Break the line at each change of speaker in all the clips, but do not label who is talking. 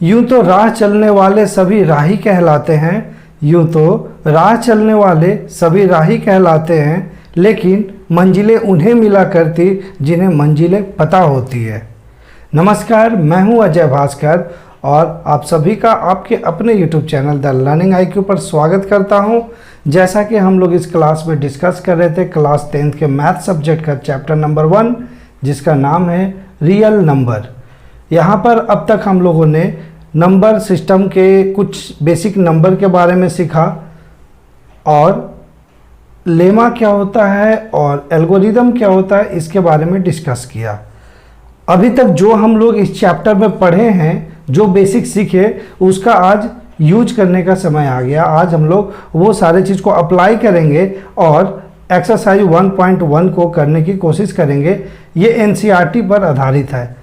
यूं तो राह चलने वाले सभी राही कहलाते हैं, यूं तो राह चलने वाले सभी राही कहलाते हैं, लेकिन मंजिलें उन्हें मिला करती जिन्हें मंजिलें पता होती है। नमस्कार, मैं हूं अजय भास्कर और आप सभी का आपके अपने YouTube channel the learning IQ पर स्वागत करता हूं। जैसा कि हम लोग इस क्लास में डिस्कस कर रहे थे क्लास 10th के मैथ सब्जेक्ट का चैप्टर नंबर 1, जिसका नाम है रियल नंबर। यहाँ पर अब तक हम लोगों ने नंबर सिस्टम के कुछ बेसिक नंबर के बारे में सीखा और लेमा क्या होता है और एल्गोरिदम क्या होता है इसके बारे में डिस्कस किया। अभी तक जो हम लोग इस चैप्टर में पढ़े हैं, जो बेसिक सीखे, उसका आज यूज करने का समय आ गया। आज हम लोग वो सारे चीज़ को अप्लाई करेंगे और एक्सरसाइज 1.1 को करने की कोशिश करेंगे। ये NCERT पर आधारित है।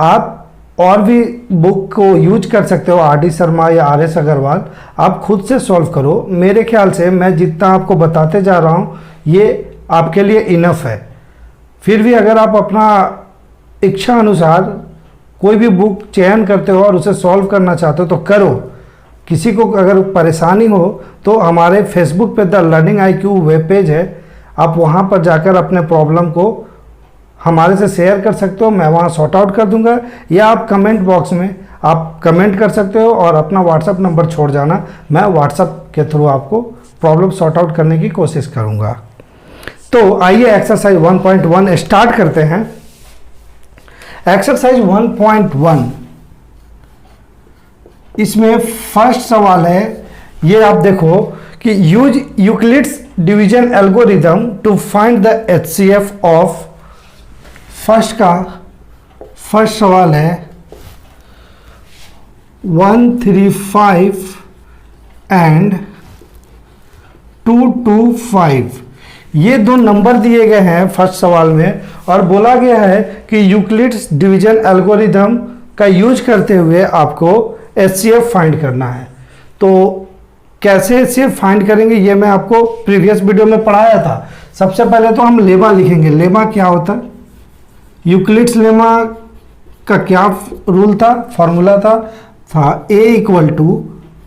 आप और भी बुक को यूज कर सकते हो, RD शर्मा या RS अग्रवाल। आप खुद से सॉल्व करो। मेरे ख्याल से मैं जितना आपको बताते जा रहा हूँ ये आपके लिए इनफ है। फिर भी अगर आप अपना इच्छा अनुसार कोई भी बुक चयन करते हो और उसे सॉल्व करना चाहते हो तो करो। किसी को अगर परेशानी हो तो हमारे फेसबुक पे the learning IQ web page है, आप वहाँ पर जाकर अपने प्रॉब्लम को हमारे से शेयर कर सकते हो। मैं वहाँ सॉर्ट आउट कर दूंगा, या आप कमेंट बॉक्स में आप कमेंट कर सकते हो और अपना व्हाट्सअप नंबर छोड़ जाना। मैं व्हाट्सअप के थ्रू आपको प्रॉब्लम सॉर्ट आउट करने की कोशिश करूँगा। तो आइए एक्सरसाइज 1.1 स्टार्ट करते हैं। एक्सरसाइज 1.1 इसमें फर्स्ट सवाल है, ये आप देखो कि use Euclid's division algorithm to find the HCF of. First सवाल है 135 एंड 225। ये दो नंबर दिए गए हैं फर्स्ट सवाल में और बोला गया है कि यूक्लिड्स डिवीजन एल्गोरिदम का यूज करते हुए आपको HCF फाइंड करना है। तो कैसे HCF फाइंड करेंगे ये मैं आपको प्रीवियस वीडियो में पढ़ाया था। सबसे पहले तो हम लेमा लिखेंगे। लेमा क्या होता है? यूक्लिड्स लेमा का क्या रूल था, फॉर्मूला था A equal to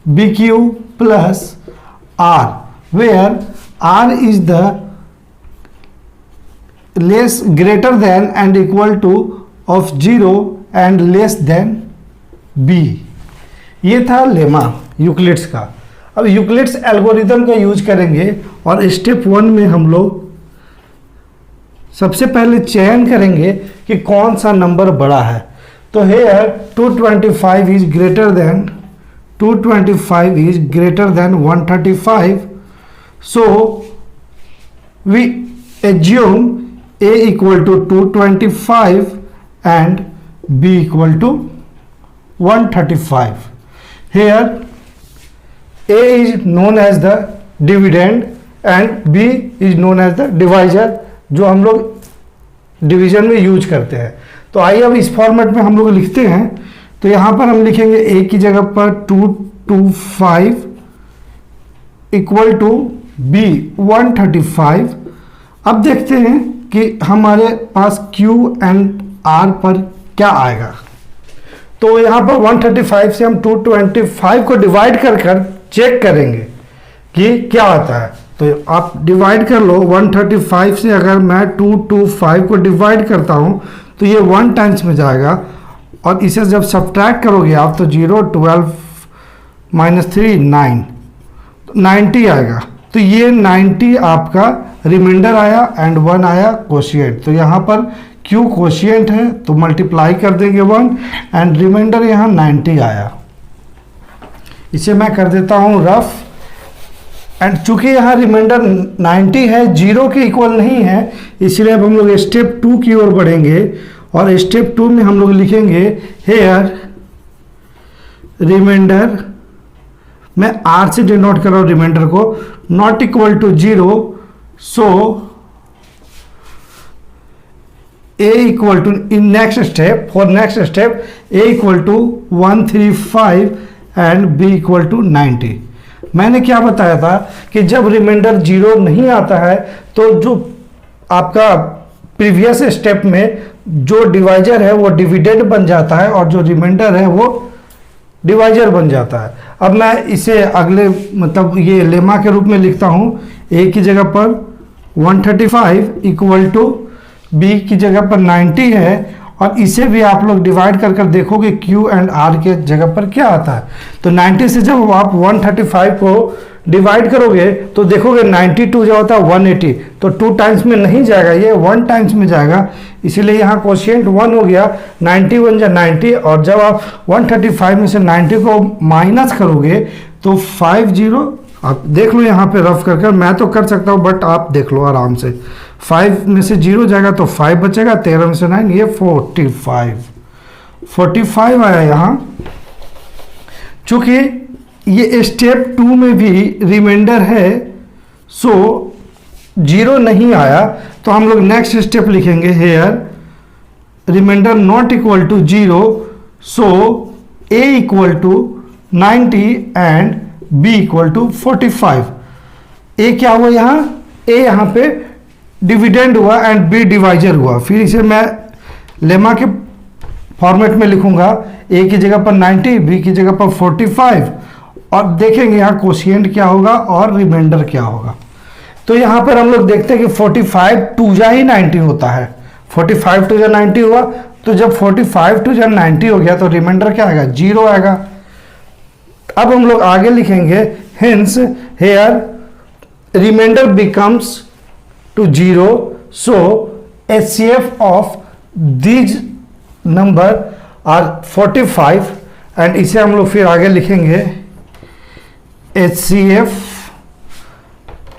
BQ plus R, where R is the less greater than and equal to of 0 and less than B। ये था लेमा यूक्लिड्स का। अब यूक्लिड्स एल्गोरिदम का यूज करेंगे और स्टेप 1 में हम लोग सबसे पहले चयन करेंगे कि कौन सा नंबर बड़ा है। तो here 225 is greater than 135, so we assume A equal to 225 and B equal to 135। Here A is known as the dividend and B is known as the divisor, जो हम लोग डिवीजन में यूज करते हैं। तो आइए अब इस फॉर्मेट में हम लोग लिखते हैं। तो यहाँ पर हम लिखेंगे A की जगह पर 225 इक्वल टू B 135। अब देखते हैं कि हमारे पास Q एंड R पर क्या आएगा। तो यहाँ पर 135 से हम 225 को डिवाइड कर चेक करेंगे कि क्या आता है। तो आप डिवाइड कर लो। 135 से अगर मैं 225 को डिवाइड करता हूँ तो ये 1 टाइम्स में जाएगा और इसे जब सब्ट्रैक्ट करोगे आप तो 0 12 माइनस 3 9 90 आएगा। तो ये 90 आपका रिमाइंडर आया एंड 1 आया कोशिएंट। तो यहाँ पर Q कोशिएंट है तो मल्टीप्लाई कर देंगे 1 एंड रिमाइंडर यहाँ 90 आया। इसे मैं कर देता हूँ रफ। एंड चूंकि यहाँ रिमाइंडर 90 है, 0 के इक्वल नहीं है, इसलिए अब हम लोग स्टेप 2 की ओर बढ़ेंगे और स्टेप 2 में हम लोग लिखेंगे हेयर रिमाइंडर, मैं R से डिनोट कर रहा हूँ रिमाइंडर को, not equal to 0, so A equal to in next step A equal to 135 and B equal to 90। मैंने क्या बताया था कि जब रिमाइंडर 0 नहीं आता है तो जो आपका प्रीवियस स्टेप में जो डिवाइजर है वो डिविडेंड बन जाता है और जो रिमाइंडर है वो डिवाइजर बन जाता है। अब मैं इसे अगले मतलब ये लेमा के रूप में लिखता हूँ, ए की जगह पर 135 इक्वल टू बी की जगह पर 90 है, और इसे भी आप लोग डिवाइड कर देखोगे क्यू एंड आर के जगह पर क्या आता है। तो 90 से जब आप 135 को डिवाइड करोगे तो देखोगे 92 जो होता है 180, तो 2 टाइम्स में नहीं जाएगा, ये 1 टाइम्स में जाएगा, इसीलिए यहाँ क्वोशिएंट 1 हो गया। 91 या 90, और जब आप 135 में से 90 को माइनस करोगे तो 50, आप देख लो यहाँ पे रफ कर मैं तो कर सकता हूँ बट आप देख लो आराम से। 5 में से 0 जाएगा तो 5 बचेगा, 13 में से 9, ये 45 आया यहाँ। चूंकि ये स्टेप 2 में भी रिमाइंडर है, सो 0 नहीं आया, तो हम लोग नेक्स्ट स्टेप लिखेंगे here remainder not equal to 0, so a equal to 90 and b equal to 45। a क्या हुआ यहाँ, a यहाँ पे डिविडेंड हुआ एंड b डिवाइजर हुआ। फिर इसे मैं लेमा के फॉर्मेट में लिखूंगा, a की जगह पर 90, b की जगह पर 45, और देखेंगे यहाँ कोशिएंट क्या होगा और रिमाइंडर क्या होगा। तो यहाँ पर हम लोग देखते हैं कि 45 टू जा ही 90 होता है, 45 टू जा 90 हुआ, तो जब 45 टू जा 90 हो गया तो रिमाइंडर क्या आएगा, 0 आएगा। अब हम लोग आगे लिखेंगे hence here remainder becomes to 0, so HCF of these number are 45, and इसे हम लोग फिर आगे लिखेंगे HCF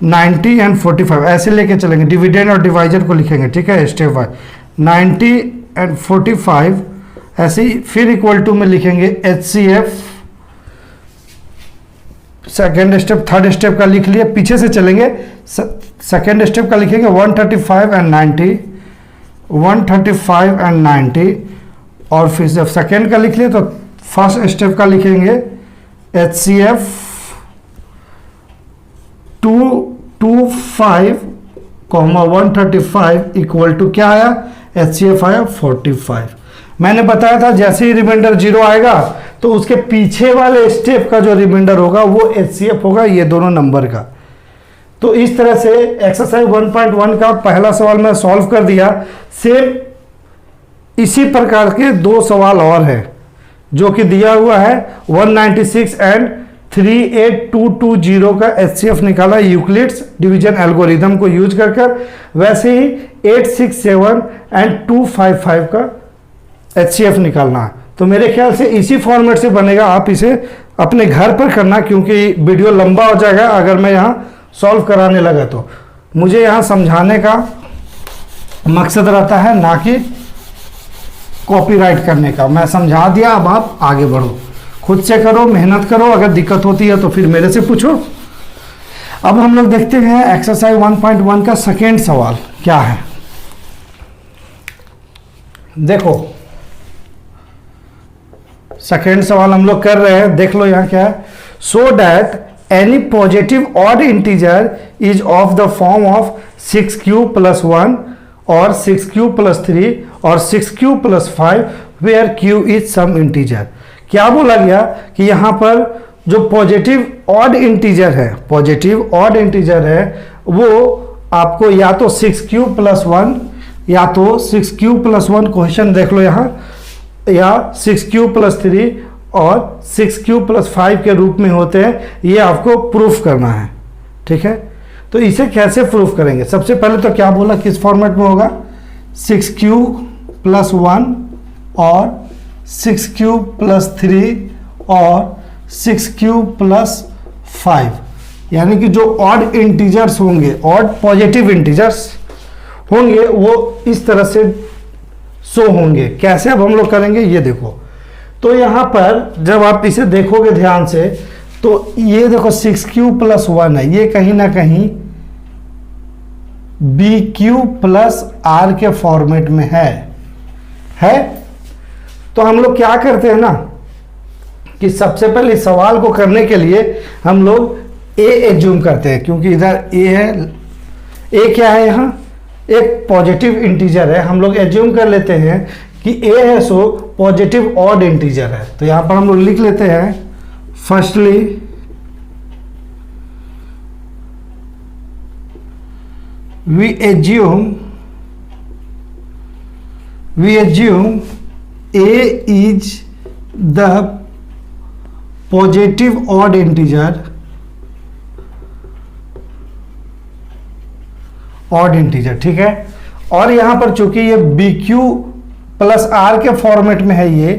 90 एंड 45, ऐसे लेके चलेंगे, डिविडेंड और डिवाइजर को लिखेंगे, ठीक है, स्टेप वाइज 90 एंड 45, ऐसे ही फिर इक्वल टू में लिखेंगे HCF second step, third step का लिख लिया, पीछे से चलेंगे, सेकेंड स्टेप का लिखेंगे 135 एंड 90, 135 एंड 90, और फिर जब सेकेंड का लिख लिया तो फर्स्ट स्टेप का लिखेंगे HCF 225, 135 इक्वल टू क्या आया, HCF आया 45। मैंने बताया था जैसे ही रिमाइंडर 0 आएगा तो उसके पीछे वाले स्टेप का जो रिमाइंडर होगा वो HCF होगा, ये दोनों नंबर का। तो इस तरह से एक्सरसाइज 1.1 का पहला सवाल मैं सॉल्व कर दिया। सेम इसी प्रकार के 2 सवाल और हैं जो कि दिया हुआ है 196 एंड 38220 का HCF निकाला यूक्लिड्स डिवीजन एल्गोरिथम को यूज कर, वैसे ही 867 एंड 255 का HCF निकालना है। तो मेरे ख्याल से इसी फॉर्मेट से बनेगा, आप इसे अपने घर पर करना क्योंकि वीडियो लंबा हो जाएगा अगर मैं यहाँ सॉल्व कराने लगा। तो मुझे यहाँ समझाने का मकसद रहता है, ना कि कॉपीराइट करने का। मैं समझा दिया, अब आप आगे बढ़ो, खुद से करो, मेहनत करो, अगर दिक्कत होती है तो फिर मेरे से पूछो। अब हम लोग देखते हैं एक्सरसाइज 1.1 का सेकेंड सवाल क्या है। देखो सेकेंड सवाल हम लोग कर रहे हैं, देख लो यहाँ क्या है। So that any positive odd integer is of the form of 6q + 1 और 6q + 3 और 6q + 5 where q is some integer. क्या बोला गया कि यहाँ पर जो पॉजिटिव ऑड इंटीजर है, पॉजिटिव ऑड इंटीजर है, वो आपको या तो 6q + 1 या तो 6q + 1 क्वेश्चन देख लो यहाँ, या 6q + 3 और 6q + 5 के रूप में होते हैं। ये आपको प्रूफ करना है, ठीक है। तो इसे कैसे प्रूफ करेंगे, सबसे पहले तो क्या बोला, किस फॉर्मेट में होगा, 6q + 1 और 6q + 3 और 6q + 5, यानी कि जो ऑड इंटीजर्स होंगे, ऑड पॉजिटिव इंटीजर्स होंगे, वो इस तरह से शो होंगे। कैसे अब हम लोग करेंगे ये देखो। तो यहाँ पर जब आप इसे देखोगे ध्यान से तो ये देखो 6q + 1 है, ये कहीं ना कहीं bq + r के फॉर्मेट में है। तो हम लोग क्या करते हैं ना कि सबसे पहले इस सवाल को करने के लिए हम लोग a एज्यूम करते हैं, क्योंकि इधर a है, a क्या है यहाँ, एक पॉजिटिव इंटीजर है। हम लोग एज्यूम कर लेते हैं कि ए है सो पॉजिटिव ऑड इंटीजर है। तो यहां पर हम लोग लिख लेते हैं, firstly we assume a is the positive odd integer, ठीक है। और यहां पर चूंकि ये बी क्यू प्लस आर के फॉर्मेट में है ये,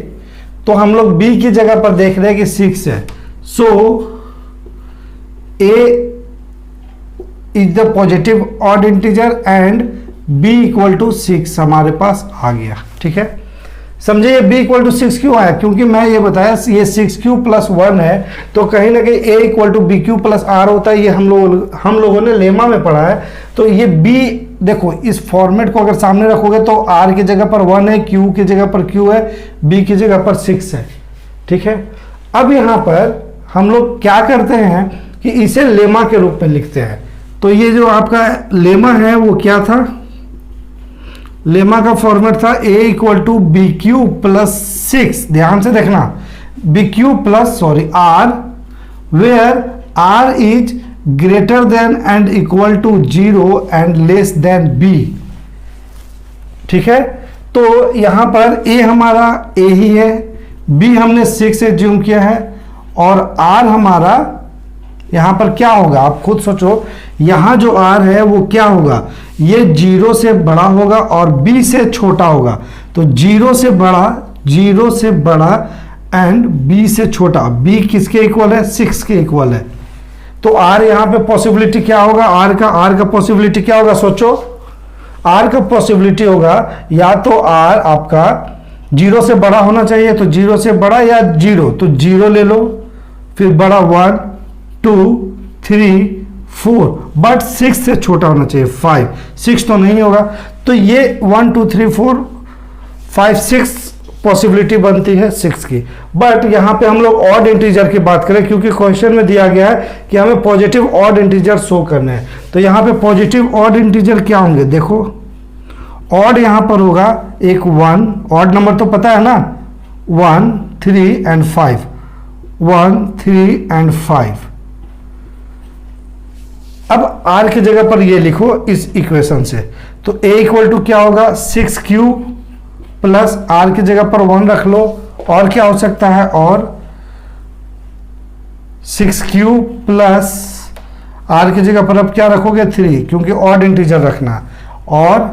तो हम लोग बी की जगह पर देख रहे हैं कि 6 है। So A is the positive odd integer and b equal to 6 हमारे पास आ गया, ठीक है। समझे ये b इक्वल टू 6 क्यों आया, क्योंकि मैं ये बताया ये 6q प्लस 1 है, तो कहीं ना कहीं a equal to B Q plus R होता है। ये हम लोगों ने लेमा में पढ़ा है। तो ये b, देखो इस फॉर्मेट को अगर सामने रखोगे तो r की जगह पर 1 है, q की जगह पर q है, b की जगह पर 6 है, ठीक है। अब यहाँ पर हम लोग क्या करते हैं कि इसे लेमा के रूप में लिखते हैं। तो ये जो आपका लेमा है वो क्या था, लेमा का फॉर्मेट था a equal to B Q plus 6, ध्यान से देखना, B Q plus R, where r is greater than and equal to 0 and less than b, ठीक है। तो यहां पर a हमारा a ही है, b हमने 6 एज्यूम किया है, और r हमारा यहां पर क्या होगा आप खुद सोचो। यहां जो r है वो क्या होगा, ये 0 से बड़ा होगा और b से छोटा होगा। तो 0 से बड़ा एंड b से छोटा, b किसके इक्वल है, 6 के इक्वल है। तो r यहां पे पॉसिबिलिटी क्या होगा, r का पॉसिबिलिटी क्या होगा, सोचो। r का पॉसिबिलिटी होगा या तो r आपका 0 से बड़ा होना चाहिए, तो 0 से बड़ा या 0, तो 0 ले लो, फिर बड़ा 1 2 3 4, बट 6 से छोटा होना चाहिए 5, 6 तो नहीं होगा। तो ये 1 2 3 4 5 6 पॉसिबिलिटी बनती है 6 की। बट यहाँ पे हम लोग ऑड इंटीजर की बात करें, क्योंकि क्वेश्चन में दिया गया है कि हमें पॉजिटिव ऑड इंटीजर शो करने हैं। तो यहाँ पे पॉजिटिव ऑड इंटीजर क्या होंगे, देखो ऑड यहाँ पर होगा एक 1, ऑड नंबर तो पता है ना, 1 3 एंड 5, 1 3 एंड 5। अब r की जगह पर ये लिखो इस इक्वेशन से, तो a इक्वल टू क्या होगा, 6q प्लस r की जगह पर 1 रख लो, और क्या हो सकता है, और 6q प्लस r की जगह पर अब क्या रखोगे 3, क्योंकि ऑड इंटीजर रखना, और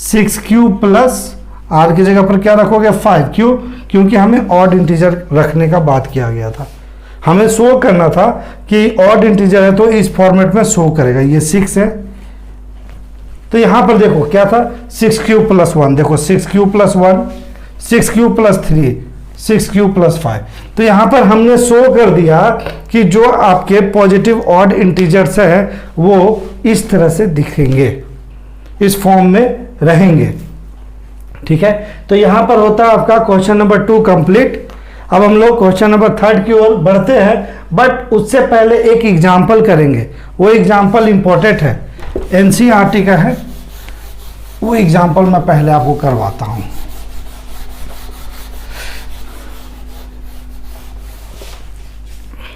6q प्लस r की जगह पर क्या रखोगे 5, क्यों, क्योंकि हमें ऑड इंटीजर रखने का बात किया गया था। हमें शो करना था कि ऑड इंटीजर है तो इस फॉर्मेट में शो करेगा। ये 6 है, तो यहां पर देखो क्या था, 6q प्लस 1, देखो 6q plus 1, 6q plus 3, 6q plus 5। तो यहां पर हमने शो कर दिया कि जो आपके पॉजिटिव ऑड इंटीजर्स है वो इस तरह से दिखेंगे, इस फॉर्म में रहेंगे, ठीक है। तो यहां पर होता है आपका क्वेश्चन नंबर 2 कंप्लीट। अब हम लोग क्वेश्चन नंबर 3 की ओर बढ़ते हैं, बट उससे पहले एक एग्जाम्पल करेंगे। वो एग्जाम्पल इंपॉर्टेंट है, एनसीईआरटी का है, वो एग्जाम्पल मैं पहले आपको करवाता हूं।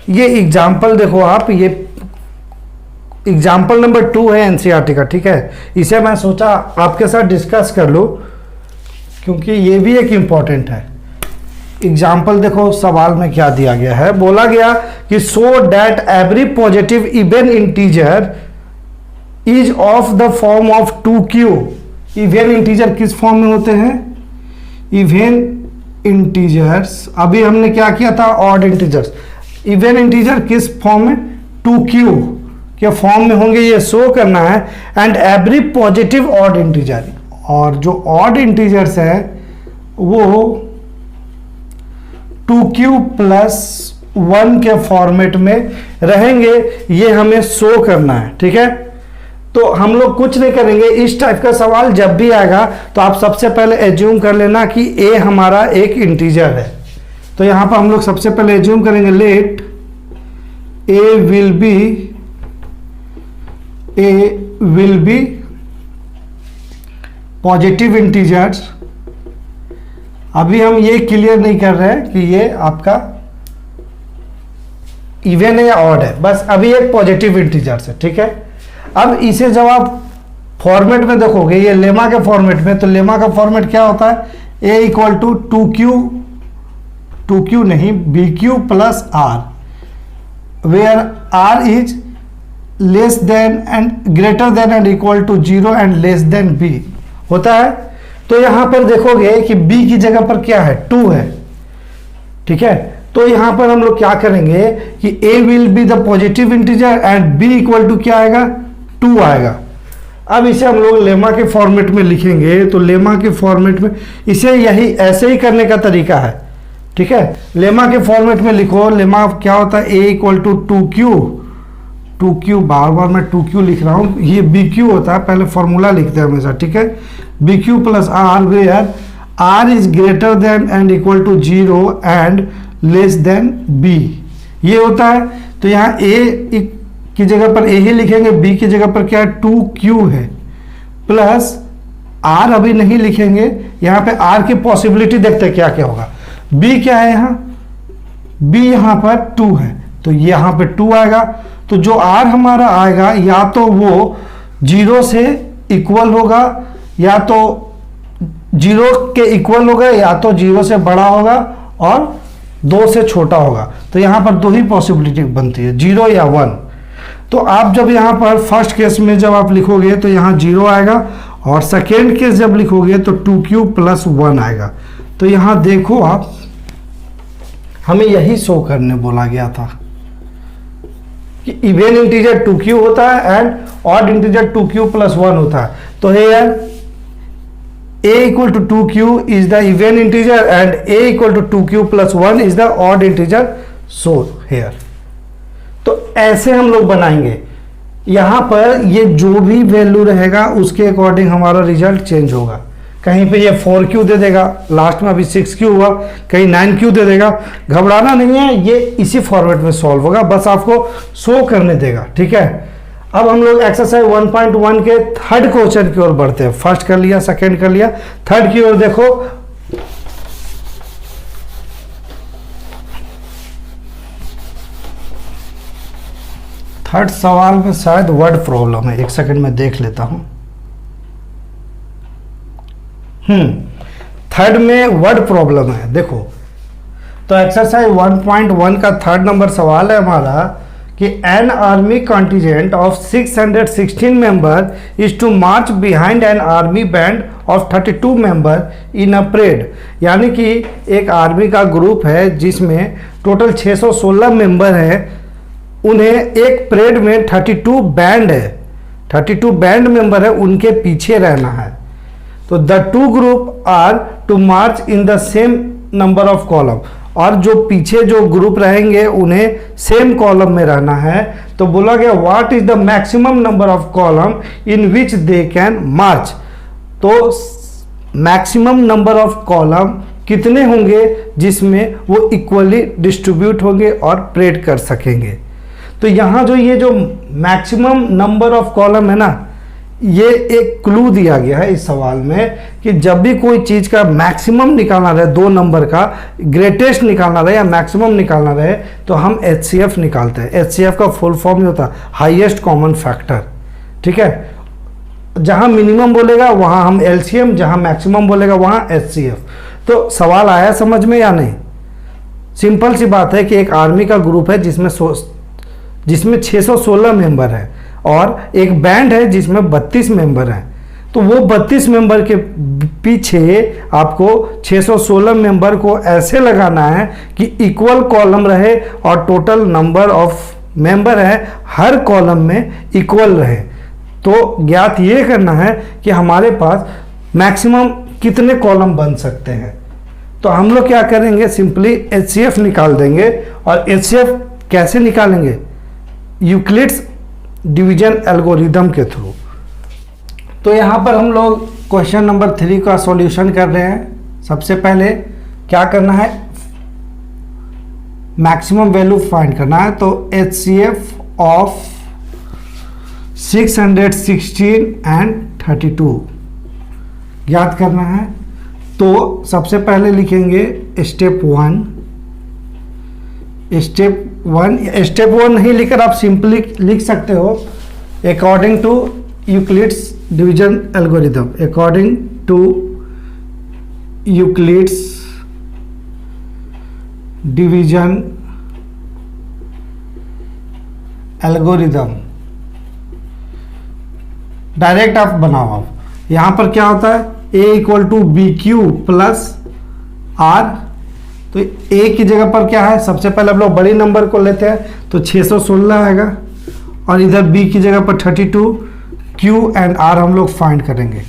ये एग्जाम्पल देखो आप, ये एग्जाम्पल नंबर 2 है एनसीईआरटी का, ठीक है। इसे मैं सोचा आपके साथ डिस्कस कर लूं, क्योंकि ये भी एक इंपॉर्टेंट है। एग्जाम्पल देखो सवाल में क्या दिया गया है, बोला गया कि so that every positive even integer is of the form of 2q। Even integer किस फॉर्म में होते हैं, इवन इंटीजर्स, अभी हमने क्या किया था, ऑड इंटीजर्स। इवन इंटीजर किस फॉर्म में, 2q के फॉर्म में होंगे, ये शो करना है। And every positive odd integer, और जो ऑड इंटीजर्स है वो 2q प्लस 1 के फॉर्मेट में रहेंगे, ये हमें शो करना है, ठीक है। तो हम लोग कुछ नहीं करेंगे, इस टाइप का सवाल जब भी आएगा तो आप सबसे पहले एज्यूम कर लेना कि a हमारा एक इंटीजर है। तो यहां पर हम लोग सबसे पहले एज्यूम करेंगे, let a will be positive integers अभी हम ये क्लियर नहीं कर रहे हैं कि ये आपका इवन है या ऑड है, बस अभी एक पॉजिटिव इंटीजर है, ठीक है। अब इसे जब आप फॉर्मेट में देखोगे, ये लेमा के फॉर्मेट में, तो लेमा का फॉर्मेट क्या होता है, a इक्वल टू 2q नहीं bq plus r, where r is less than and greater than and equal to 0 and less than b होता है। तो यहां पर देखोगे कि b की जगह पर क्या है, 2 है, ठीक है। तो यहां पर हम लोग क्या करेंगे कि a will be the positive integer and b equal to क्या आएगा, 2 आएगा। अब इसे हम लोग लेमा के फॉर्मेट में लिखेंगे, तो लेमा के फॉर्मेट में इसे यही ऐसे ही करने का तरीका है, ठीक है। लेमा के फॉर्मेट में लिखो, लेमा क्या होता है, a इक्वल टू 2q, बार बार मैं 2q लिख रहा हूँ, ये bq होता है, पहले फॉर्मूला लिखते हैं हमेशा, ठीक है। bq plus r where r is greater than and equal to 0 and less than b, ये होता है। तो यहाँ a की जगह पर a ही लिखेंगे, b की जगह पर क्या है, 2q है, प्लस r अभी नहीं लिखेंगे, यहाँ पे r की पॉसिबिलिटी देखते हैं क्या क्या होगा। b क्या है यहाँ, b यहाँ पर 2 है, तो यहाँ पे 2 आएगा। तो जो r हमारा आएगा या तो वो 0 से इक्वल होगा, या तो 0 के इक्वल होगा, या तो 0 से बड़ा होगा और 2 से छोटा होगा। तो यहाँ पर 2 ही पॉसिबिलिटी बनती है, 0 या 1। तो आप जब यहाँ पर फर्स्ट केस में जब आप लिखोगे तो यहाँ 0 आएगा, और सेकेंड केस जब लिखोगे तो 2q प्लस 1 आएगा। तो यहाँ देखो आप, हमें यही शो करने बोला गया था कि इवन इंटीजर 2q होता है and odd integer 2q plus 1 होता है। तो here a equal to 2q is the even integer and a equal to 2q plus 1 is the odd integer, so here. तो ऐसे हम लोग बनाएंगे, यहाँ पर ये जो भी वैल्यू रहेगा उसके अकॉर्डिंग हमारा रिजल्ट चेंज होगा। कहीं पे ये 4q दे देगा, लास्ट में अभी 6q हुआ, कहीं 9q दे देगा, घबराना नहीं है, ये इसी फॉर्मेट में सॉल्व होगा, बस आपको शो करने देगा, ठीक है। अब हम लोग एक्सरसाइज 1.1 के थर्ड क्वेश्चन की ओर बढ़ते हैं। फर्स्ट कर लिया, सेकंड कर लिया, थर्ड की ओर देखो। थर्ड सवाल में शायद वर्ड प्रॉब्लम है, एक सेकंड में देख लेता हूं। थर्ड में वर्ड प्रॉब्लम है, देखो। तो एक्सरसाइज 1.1 का थर्ड नंबर सवाल है हमारा कि an army contingent of 616 member is to march behind an army band of 32 member in a parade. यानी कि एक आर्मी का ग्रुप है जिसमें टोटल 616 मेंबर हैं, उन्हें एक परेड में 32 बैंड है, 32 बैंड मेंबर है, उनके पीछे रहना है। तो the two group are to march in the same number of column, और जो पीछे जो ग्रुप रहेंगे उन्हें सेम कॉलम में रहना है। तो बोला गया what is the maximum number of column in which they can march. तो मैक्सिमम नंबर ऑफ कॉलम कितने होंगे जिसमें वो इक्वली डिस्ट्रीब्यूट होंगे और परेड कर सकेंगे। तो यहाँ जो ये जो मैक्सिमम नंबर ऑफ कॉलम है ना, ये एक क्लू दिया गया है इस सवाल में कि जब भी कोई चीज़ का मैक्सिमम निकालना रहे, 2 नंबर का ग्रेटेस्ट निकालना रहे या मैक्सिमम निकालना रहे, तो हम HCF निकालते हैं। HCF का फुल फॉर्म ही होता है हाईएस्ट कॉमन फैक्टर, ठीक है। जहाँ मिनिमम बोलेगा वहाँ हम LCM, जहाँ मैक्सिमम बोलेगा वहाँ HCF। तो सवाल आया समझ में या नहीं? सिंपल सी बात है कि एक आर्मी का ग्रुप है जिसमें 616 मेंबर है, और एक बैंड है जिसमें 32 मेंबर हैं। तो वो 32 मेंबर के पीछे आपको 616 मेंबर को ऐसे लगाना है कि इक्वल कॉलम रहे और टोटल नंबर ऑफ मेंबर है हर कॉलम में इक्वल रहे। तो ज्ञात ये करना है कि हमारे पास मैक्सिमम कितने कॉलम बन सकते हैं। तो हम लोग क्या करेंगे, सिंपली HCF निकाल देंगे। और HCF कैसे निकालेंगे? यूक्लिड्स डिवीजन एल्गोरिदम के थ्रू। तो यहाँ पर हम लोग क्वेश्चन नंबर 3 का सॉल्यूशन कर रहे हैं। सबसे पहले क्या करना है, मैक्सिमम वैल्यू फाइंड करना है। तो HCF ऑफ 616 एंड 32 ज्ञात करना है। तो सबसे पहले लिखेंगे स्टेप वन। स्टेप वन नहीं लिखकर आप सिंपली लिख सकते हो according to Euclid's division algorithm. According to Euclid's division algorithm. Direct आप बनाओ। आप यहां पर क्या होता है, a equal to B Q plus R. तो a की जगह पर क्या है, सबसे पहले हम लोग बड़ी नंबर को लेते हैं तो 616 आएगा, और इधर b की जगह पर 32, q एंड r हम लोग फाइंड करेंगे।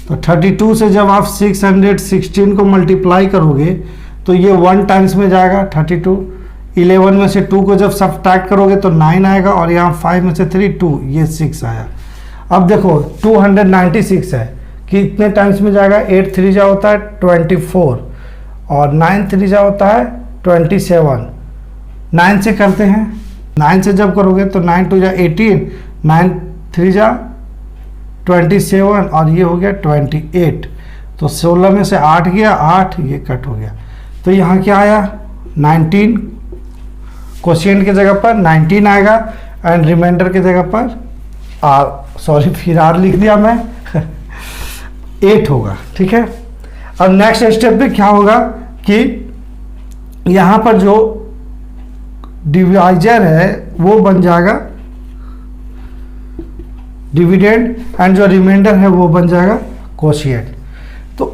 तो 32 से जब आप 616 को मल्टीप्लाई करोगे तो ये 1 टाइम्स में जाएगा 32। 11 में से 2 को जब सब्ट्रैक्ट करोगे तो 9 आएगा, और यहाँ 5 में से 3 2, ये 6 आया। अब देखो 296 है, कितने टाइम्स में जाएगा, 8 3 जा होता है 24, और 9 3 जा होता है 27। 9 से करते हैं, 9 से जब करोगे तो 9 2 जा 18, 9 3 जा 27, और ये हो गया 28। तो 16 में से 8 गया, 8 ये कट हो गया। तो यहाँ क्या आया 19, क्वोशिएंट की जगह पर 19 आएगा, एंड रिमाइंडर की जगह पर फिर आर लिख दिया मैं 8 होगा। ठीक है, अब नेक्स्ट स्टेप पे क्या होगा कि यहाँ पर जो डिवाइजर है वो बन जाएगा डिविडेंड, एंड जो रिमाइंडर है वो बन जाएगा क्वोशिएंट। तो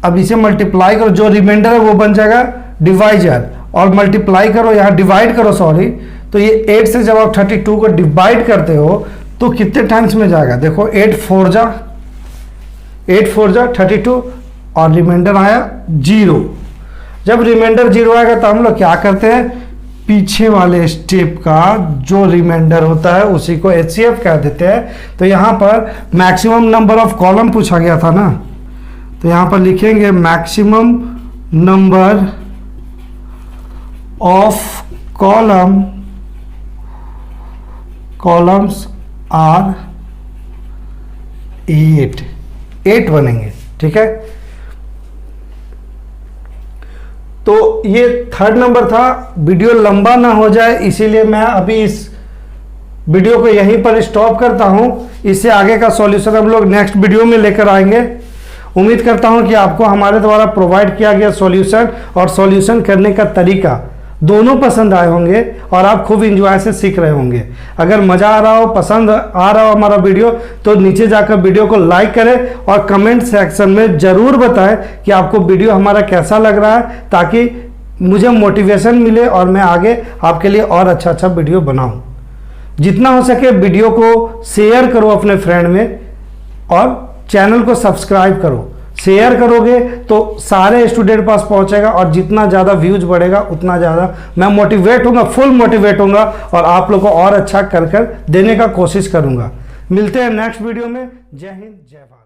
अब इसे मल्टीप्लाई करो, जो रिमाइंडर है वो बन जाएगा डिवाइजर, और मल्टीप्लाई करो, यहाँ डिवाइड करो सॉरी। तो ये 8 से जब आप 32 को डिवाइड करते हो तो कितने टाइम्स में जाएगा, देखो 8 4 जा 32, और रिमाइंडर आया 0। जब रिमाइंडर 0 आएगा तो हम लोग क्या करते हैं, पीछे वाले स्टेप का जो रिमाइंडर होता है उसी को HCF कह देते हैं। तो यहाँ पर मैक्सिमम नंबर ऑफ कॉलम पूछा गया था ना, तो यहाँ पर लिखेंगे maximum number of columns are 8 बनेंगे। ठीक है, तो ये थर्ड नंबर था। वीडियो लंबा ना हो जाए इसीलिए मैं अभी इस वीडियो को यहीं पर स्टॉप करता हूं। इससे आगे का सॉल्यूशन हम लोग नेक्स्ट वीडियो में लेकर आएंगे। उम्मीद करता हूं कि आपको हमारे द्वारा प्रोवाइड किया गया सॉल्यूशन और सॉल्यूशन करने का तरीका दोनों पसंद आए होंगे, और आप खूब इंजॉय से सीख रहे होंगे। अगर मज़ा आ रहा हो, पसंद आ रहा हो हमारा वीडियो, तो नीचे जाकर वीडियो को लाइक करें और कमेंट सेक्शन में ज़रूर बताएं कि आपको वीडियो हमारा कैसा लग रहा है, ताकि मुझे मोटिवेशन मिले और मैं आगे आपके लिए और अच्छा वीडियो बनाऊं। जितना हो सके वीडियो को शेयर करो अपने फ्रेंड में, और चैनल को सब्सक्राइब करो। शेयर करोगे तो सारे स्टूडेंट पास पहुंचेगा, और जितना ज़्यादा व्यूज बढ़ेगा उतना ज़्यादा मैं मोटिवेट होऊंगा, फुल मोटिवेट होऊंगा, और आप लोगों को और अच्छा कर देने का कोशिश करूंगा। मिलते हैं नेक्स्ट वीडियो में। जय हिंद, जय भारत।